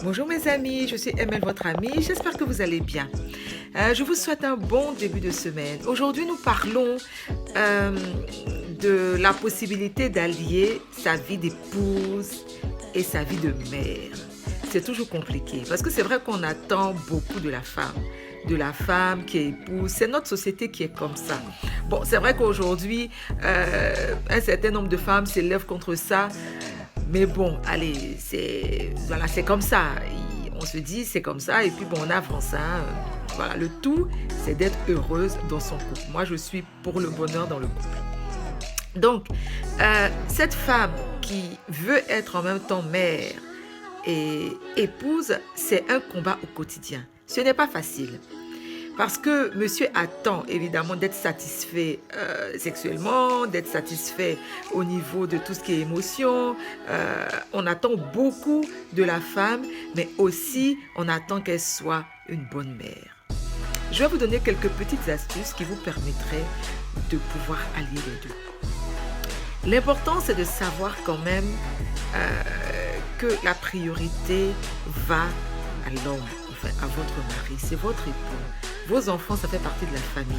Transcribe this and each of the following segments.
Bonjour mes amis, je suis Emel, votre amie, j'espère que vous allez bien. Je vous souhaite un bon début de semaine. Aujourd'hui, nous parlons de la possibilité d'allier sa vie d'épouse et sa vie de mère. C'est toujours compliqué parce que c'est vrai qu'on attend beaucoup de la femme qui est épouse. C'est notre société qui est comme ça. Bon, c'est vrai qu'aujourd'hui, un certain nombre de femmes s'élèvent contre ça. Mais bon, allez, c'est comme ça. On se dit, c'est comme ça, et puis bon, on avance. Voilà, le tout, c'est d'être heureuse dans son couple. Moi, je suis pour le bonheur dans le couple. Donc, cette femme qui veut être en même temps mère et épouse, c'est un combat au quotidien. Ce n'est pas facile. Parce que monsieur attend évidemment d'être satisfait sexuellement, d'être satisfait au niveau de tout ce qui est émotion. On attend beaucoup de la femme, mais aussi on attend qu'elle soit une bonne mère. Je vais vous donner quelques petites astuces qui vous permettraient de pouvoir allier les deux. L'important, c'est de savoir quand même que la priorité va à l'homme, enfin à votre mari, c'est votre époux. Vos enfants, ça fait partie de la famille.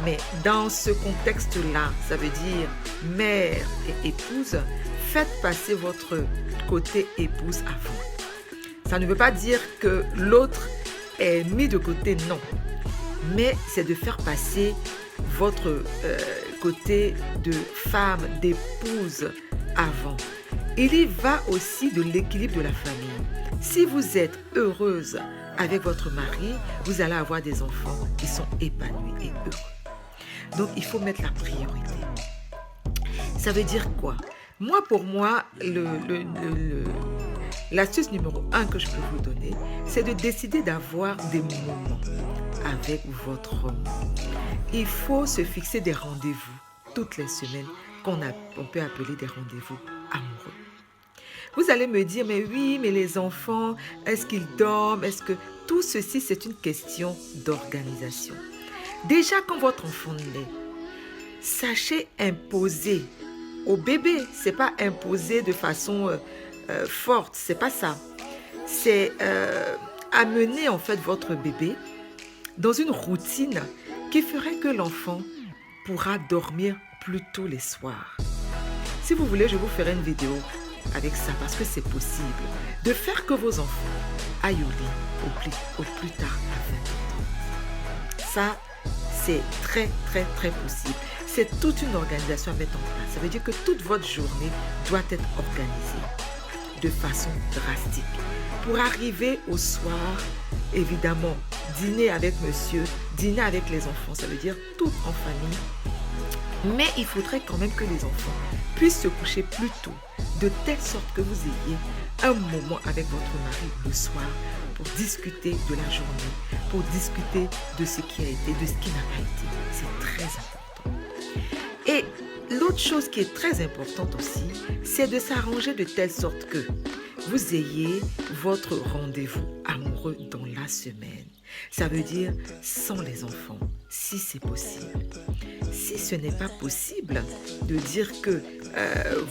Mais dans ce contexte-là, ça veut dire mère et épouse, faites passer votre côté épouse avant. Ça ne veut pas dire que l'autre est mis de côté, non. Mais c'est de faire passer votre côté de femme, d'épouse avant. Il y va aussi de l'équilibre de la famille. Si vous êtes heureuse avec votre mari, vous allez avoir des enfants qui sont épanouis et heureux. Donc, il faut mettre la priorité. Ça veut dire quoi? Pour moi, l'astuce numéro 1 que je peux vous donner, c'est de décider d'avoir des moments avec votre homme. Il faut se fixer des rendez-vous toutes les semaines qu'on peut appeler des rendez-vous amoureux. Vous allez me dire, mais oui, mais les enfants, est-ce qu'ils dorment? Est-ce que tout ceci, c'est une question d'organisation. Déjà, quand votre enfant naît, sachez imposer au bébé. C'est pas imposer de façon forte, c'est pas ça. C'est amener en fait votre bébé dans une routine qui ferait que l'enfant pourra dormir plus tôt les soirs. Si vous voulez, je vous ferai une vidéo avec ça parce que c'est possible de faire que vos enfants aillent au lit au plus tard à 20 ans. Ça, c'est très possible. C'est toute une organisation à mettre en place. Ça veut dire que toute votre journée doit être organisée de façon drastique. Pour arriver au soir, évidemment, dîner avec monsieur, dîner avec les enfants, ça veut dire tout en famille. Mais il faudrait quand même que les enfants puissent se coucher plus tôt, de telle sorte que vous ayez un moment avec votre mari le soir pour discuter de la journée, pour discuter de ce qui a été, de ce qui n'a pas été. C'est très important. Et l'autre chose qui est très importante aussi, c'est de s'arranger de telle sorte que vous ayez votre rendez-vous amoureux dans la semaine. Ça veut dire sans les enfants, si c'est possible. Si ce n'est pas possible de dire que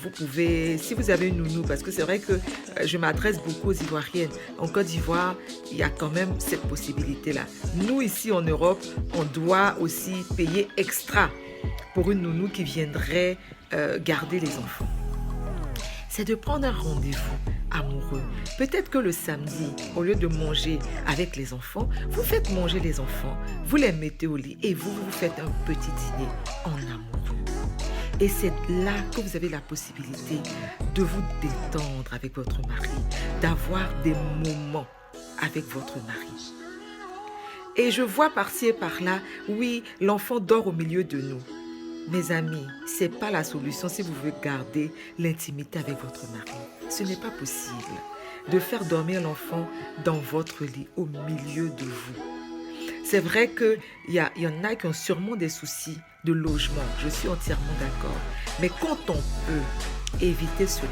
vous pouvez, si vous avez une nounou, parce que c'est vrai que je m'adresse beaucoup aux Ivoiriennes. En Côte d'Ivoire, il y a quand même cette possibilité-là. Nous, ici en Europe, on doit aussi payer extra pour une nounou qui viendrait garder les enfants. C'est de prendre un rendez-vous amoureux. Peut-être que le samedi, au lieu de manger avec les enfants, vous faites manger les enfants, vous les mettez au lit et vous faites un petit dîner en amoureux. Et c'est là que vous avez la possibilité de vous détendre avec votre mari, d'avoir des moments avec votre mari. Et je vois par-ci et par-là, oui, l'enfant dort au milieu de nous. Mes amis, ce n'est pas la solution si vous voulez garder l'intimité avec votre mari. Ce n'est pas possible de faire dormir l'enfant dans votre lit, au milieu de vous. C'est vrai qu'il y en a qui ont sûrement des soucis de logement. Je suis entièrement d'accord. Mais quand on peut éviter cela,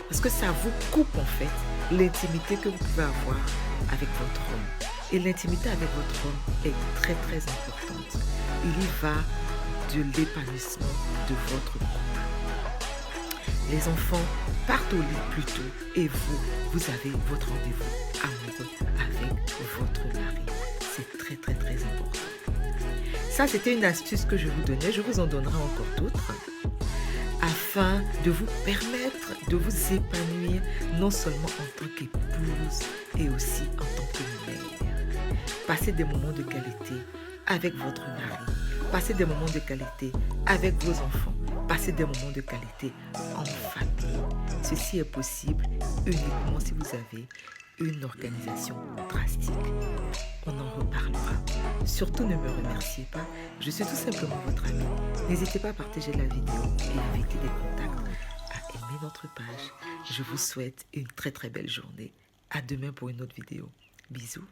parce que ça vous coupe en fait l'intimité que vous pouvez avoir avec votre homme. Et l'intimité avec votre homme est très importante. Il y va de l'épanouissement de votre couple. Les enfants partent au lit plus tôt et vous avez votre rendez-vous amoureux avec votre mari. C'est très très très important. Ça, c'était une astuce que je vous donnais. Je vous en donnerai encore d'autres afin de vous permettre de vous épanouir non seulement en tant qu'épouse et aussi en tant que mère. Passez des moments de qualité avec votre mari. Passez des moments de qualité avec vos enfants. Passez des moments de qualité en famille. Ceci est possible uniquement si vous avez une organisation drastique. On en reparlera. Surtout ne me remerciez pas. Je suis tout simplement votre ami. N'hésitez pas à partager la vidéo et inviter des contacts à aimer notre page. Je vous souhaite une très très belle journée. À demain pour une autre vidéo. Bisous.